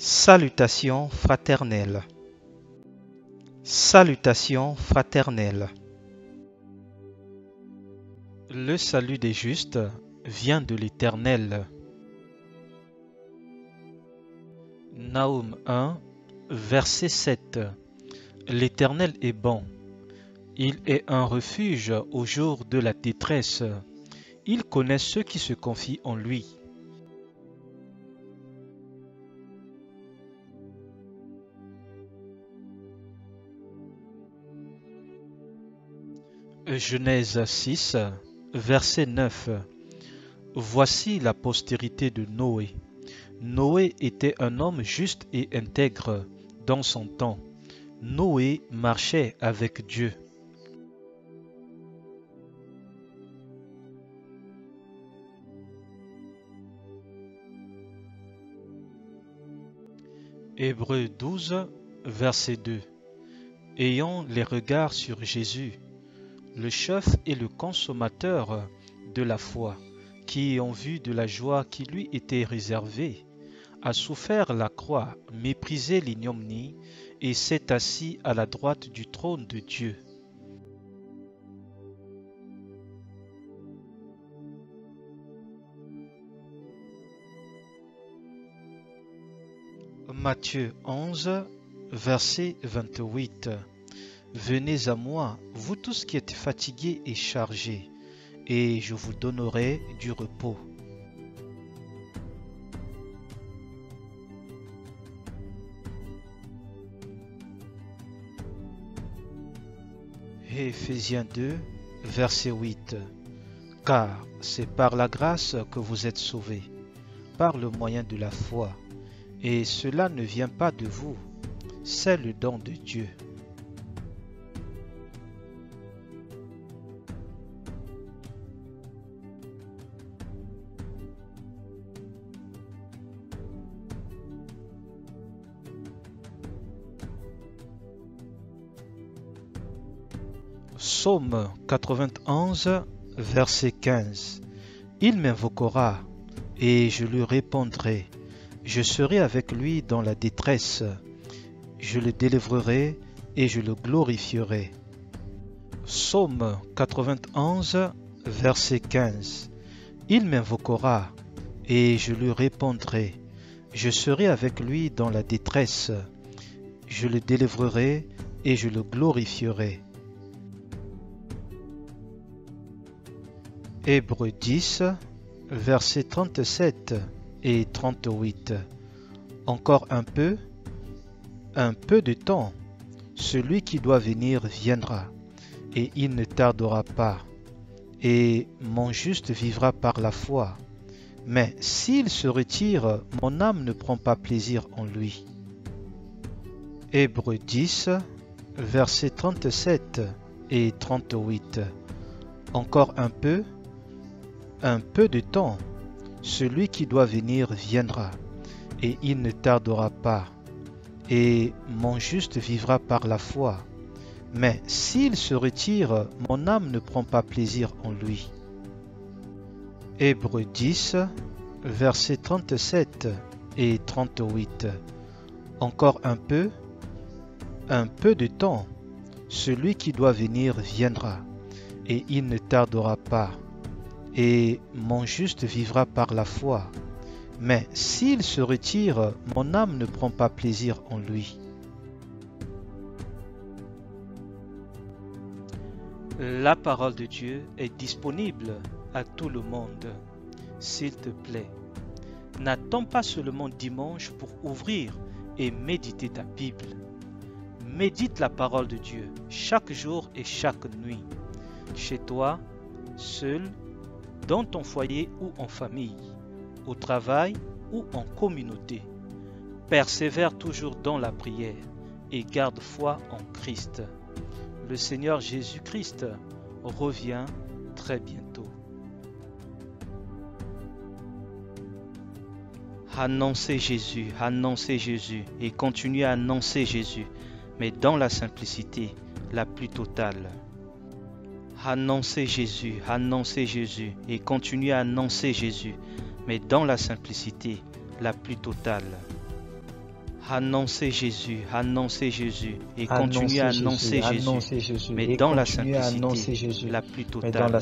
Salutations fraternelles. Salutations fraternelles. Le salut des justes vient de l'Éternel. Nahum 1, verset 7. L'Éternel est bon. Il est un refuge au jour de la détresse. Il connaît ceux qui se confient en lui. Genèse 6, verset 9. Voici la postérité de Noé. Noé était un homme juste et intègre dans son temps. Noé marchait avec Dieu. Hébreux 12, verset 2. Ayons les regards sur Jésus, le chef et le consommateur de la foi, qui, en vue de la joie qui lui était réservée, a souffert la croix, méprisé l'ignominie, et s'est assis à la droite du trône de Dieu. Matthieu 11, verset 28. Venez à moi, vous tous qui êtes fatigués et chargés, et je vous donnerai du repos. Éphésiens 2, verset 8. Car c'est par la grâce que vous êtes sauvés, par le moyen de la foi, et cela ne vient pas de vous, c'est le don de Dieu. Psaume 91, verset 15. Il m'invoquera, et je lui répondrai. Je serai avec lui dans la détresse. Je le délivrerai et je le glorifierai. Psaume 91, verset 15. Il m'invoquera, et je lui répondrai. Je serai avec lui dans la détresse. Je le délivrerai et je le glorifierai. Hébreux 10, versets 37 et 38. Encore un peu de temps, celui qui doit venir viendra, et il ne tardera pas, et mon juste vivra par la foi. Mais s'il se retire, mon âme ne prend pas plaisir en lui. Hébreux 10, versets 37 et 38. Encore un peu de temps, celui qui doit venir viendra, et il ne tardera pas, et mon juste vivra par la foi. Mais s'il se retire, mon âme ne prend pas plaisir en lui. Hébreux 10, versets 37 et 38. Encore un peu de temps, celui qui doit venir viendra, et il ne tardera pas, et mon juste vivra par la foi. Mais s'il se retire, mon âme ne prend pas plaisir en lui. La parole de Dieu est disponible à tout le monde. S'il te plaît, n'attends pas seulement dimanche pour ouvrir et méditer ta Bible. Médite la parole de Dieu chaque jour et chaque nuit, chez toi, seul, dans ton foyer ou en famille, au travail ou en communauté. Persévère toujours dans la prière et garde foi en Christ. Le Seigneur Jésus-Christ revient très bientôt. Annoncez Jésus et continuez à annoncer Jésus, mais dans la simplicité la plus totale. Annoncez Jésus et continuez à annoncer Jésus, mais dans la simplicité la plus totale. Annoncer Jésus et continuer à annoncer Jésus, mais dans la simplicité la plus totale.